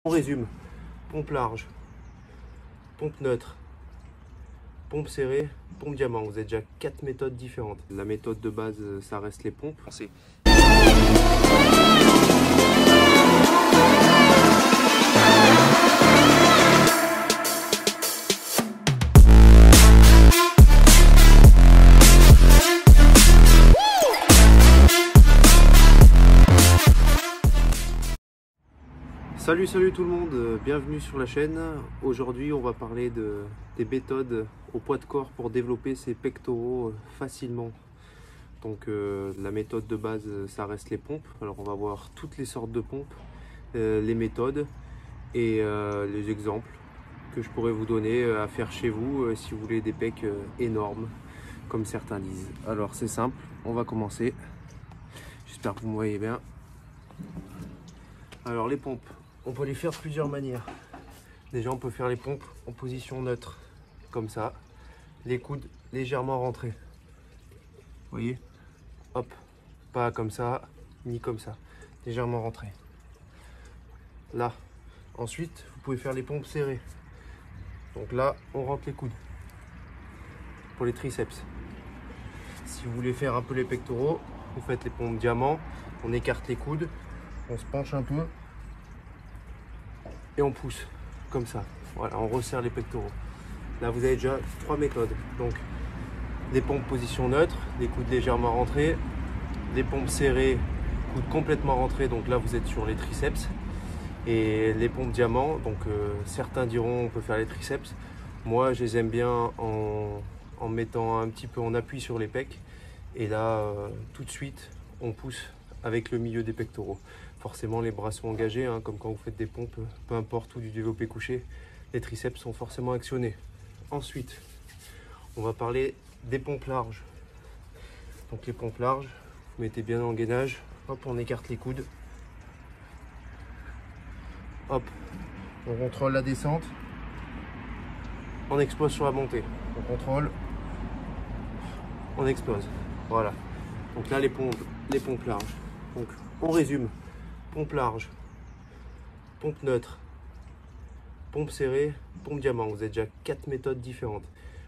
On résume, pompe large, pompe neutre, pompe serrée, pompe diamant. Vous avez déjà 4 méthodes différentes. La méthode de base, ça reste les pompes. Salut tout le monde, bienvenue sur la chaîne. Aujourd'hui on va parler des méthodes au poids de corps pour développer ses pectoraux facilement. Donc la méthode de base, ça reste les pompes. Alors on va voir toutes les sortes de pompes, les méthodes et les exemples que je pourrais vous donner à faire chez vous si vous voulez des pecs énormes comme certains disent. Alors c'est simple, on va commencer. J'espère que vous me voyez bien. Alors les pompes, on peut les faire de plusieurs manières. Déjà on peut faire les pompes en position neutre, comme ça, les coudes légèrement rentrés. Vous voyez, hop, pas comme ça, ni comme ça, légèrement rentrés. Là, ensuite vous pouvez faire les pompes serrées. Donc là, on rentre les coudes pour les triceps. Si vous voulez faire un peu les pectoraux, vous faites les pompes diamant, on écarte les coudes, on se penche un peu et on pousse comme ça. Voilà, on resserre les pectoraux. Là vous avez déjà 3 méthodes. Donc les pompes position neutre, les coudes légèrement rentrés, les pompes serrées, coudes complètement rentrés, donc là vous êtes sur les triceps, et les pompes diamant, donc certains diront on peut faire les triceps. Moi je les aime bien en mettant un petit peu en appui sur les pecs, et là tout de suite on pousse avec le milieu des pectoraux. Forcément les bras sont engagés, hein, comme quand vous faites des pompes, peu importe, ou du développé couché, les triceps sont forcément actionnés. Ensuite, on va parler des pompes larges. Donc les pompes larges, vous mettez bien en gainage, hop, on écarte les coudes, hop, on contrôle la descente, on explose sur la montée, on contrôle, on explose. Voilà. Donc là les pompes larges. Donc on résume. Pompe large, pompe neutre, pompe serrée, pompe diamant. Vous avez déjà 4 méthodes différentes.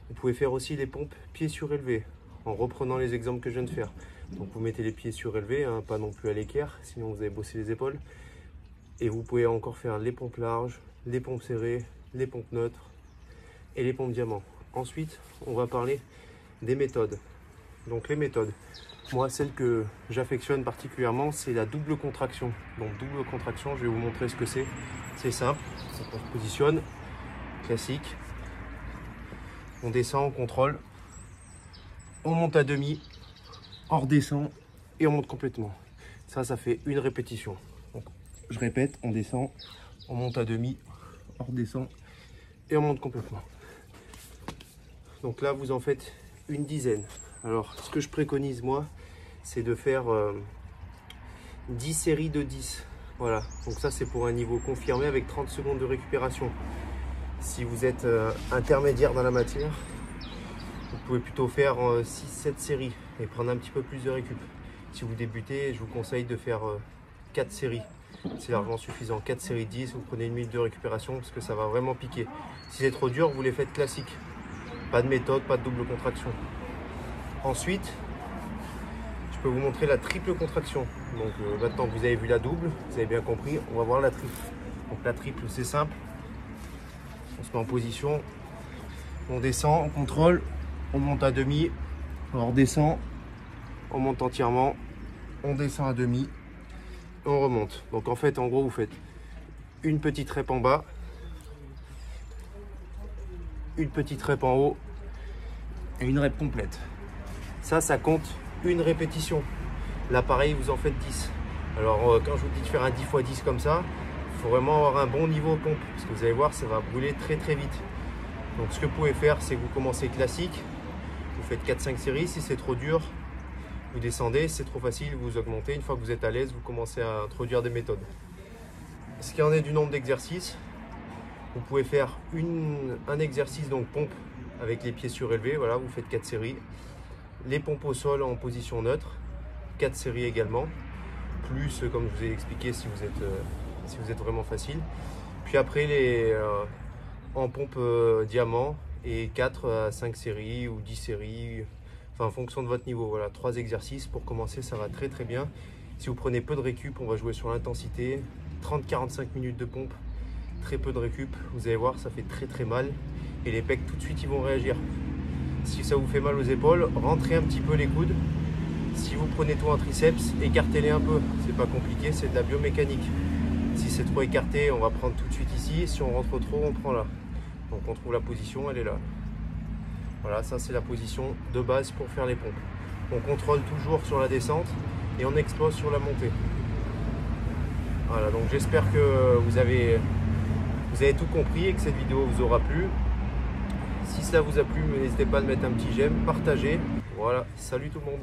Vous pouvez faire aussi les pompes pieds surélevés en reprenant les exemples que je viens de faire. Donc vous mettez les pieds surélevés, hein, pas non plus à l'équerre, sinon vous allez bosser les épaules. Et vous pouvez encore faire les pompes larges, les pompes serrées, les pompes neutres et les pompes diamant. Ensuite, on va parler des méthodes. Donc les méthodes. Moi, celle que j'affectionne particulièrement, c'est la double contraction. Donc double contraction, je vais vous montrer ce que c'est. C'est simple, on se positionne, classique. On descend, on contrôle. On monte à demi, on redescend et on monte complètement. Ça fait une répétition. Donc, je répète, on descend, on monte à demi, on redescend et on monte complètement. Donc là, vous en faites une dizaine. Alors, ce que je préconise, moi, c'est de faire 10 séries de 10. Voilà, donc ça, c'est pour un niveau confirmé avec 30 secondes de récupération. Si vous êtes intermédiaire dans la matière, vous pouvez plutôt faire 6-7 séries et prendre un petit peu plus de récup. Si vous débutez, je vous conseille de faire 4 séries. C'est largement suffisant. 4 séries de 10, vous prenez une minute de récupération parce que ça va vraiment piquer. Si c'est trop dur, vous les faites classiques. Pas de méthode, pas de double contraction. Ensuite, je peux vous montrer la triple contraction. Donc maintenant que vous avez vu la double, vous avez bien compris, on va voir la triple. Donc la triple, c'est simple. On se met en position, on descend, on contrôle, on monte à demi, on redescend, on monte entièrement, on descend à demi, et on remonte. Donc en fait, en gros, vous faites une petite rep en bas, une petite rep en haut et une rep complète. Ça compte une répétition. Là pareil, vous en faites 10. Alors quand je vous dis de faire un 10 x 10 comme ça, il faut vraiment avoir un bon niveau pompe, parce que vous allez voir, ça va brûler très vite. Donc ce que vous pouvez faire, c'est que vous commencez classique, vous faites 4-5 séries. Si c'est trop dur, vous descendez. Si c'est trop facile, vous augmentez. Une fois que vous êtes à l'aise, vous commencez à introduire des méthodes. Ce qui en est du nombre d'exercices, vous pouvez faire un exercice, donc pompe avec les pieds surélevés. Voilà, vous faites 4 séries. Les pompes au sol en position neutre, 4 séries également, plus comme je vous ai expliqué si vous êtes vraiment facile. Puis après, en pompe diamant et 4 à 5 séries ou 10 séries, enfin en fonction de votre niveau. Voilà, 3 exercices pour commencer, ça va très très bien. Si vous prenez peu de récup, on va jouer sur l'intensité, 30-45 minutes de pompe, très peu de récup. Vous allez voir, ça fait très très mal et les pecs tout de suite ils vont réagir. Si ça vous fait mal aux épaules, rentrez un petit peu les coudes. Si vous prenez tout en triceps, écartez-les un peu. C'est pas compliqué, c'est de la biomécanique. Si c'est trop écarté, on va prendre tout de suite ici. Si on rentre trop, on prend là. Donc on trouve la position, elle est là. Voilà, ça c'est la position de base pour faire les pompes. On contrôle toujours sur la descente et on explose sur la montée. Voilà, donc j'espère que vous avez tout compris et que cette vidéo vous aura plu. Si ça vous a plu, n'hésitez pas à mettre un petit j'aime, partagez. Voilà, salut tout le monde.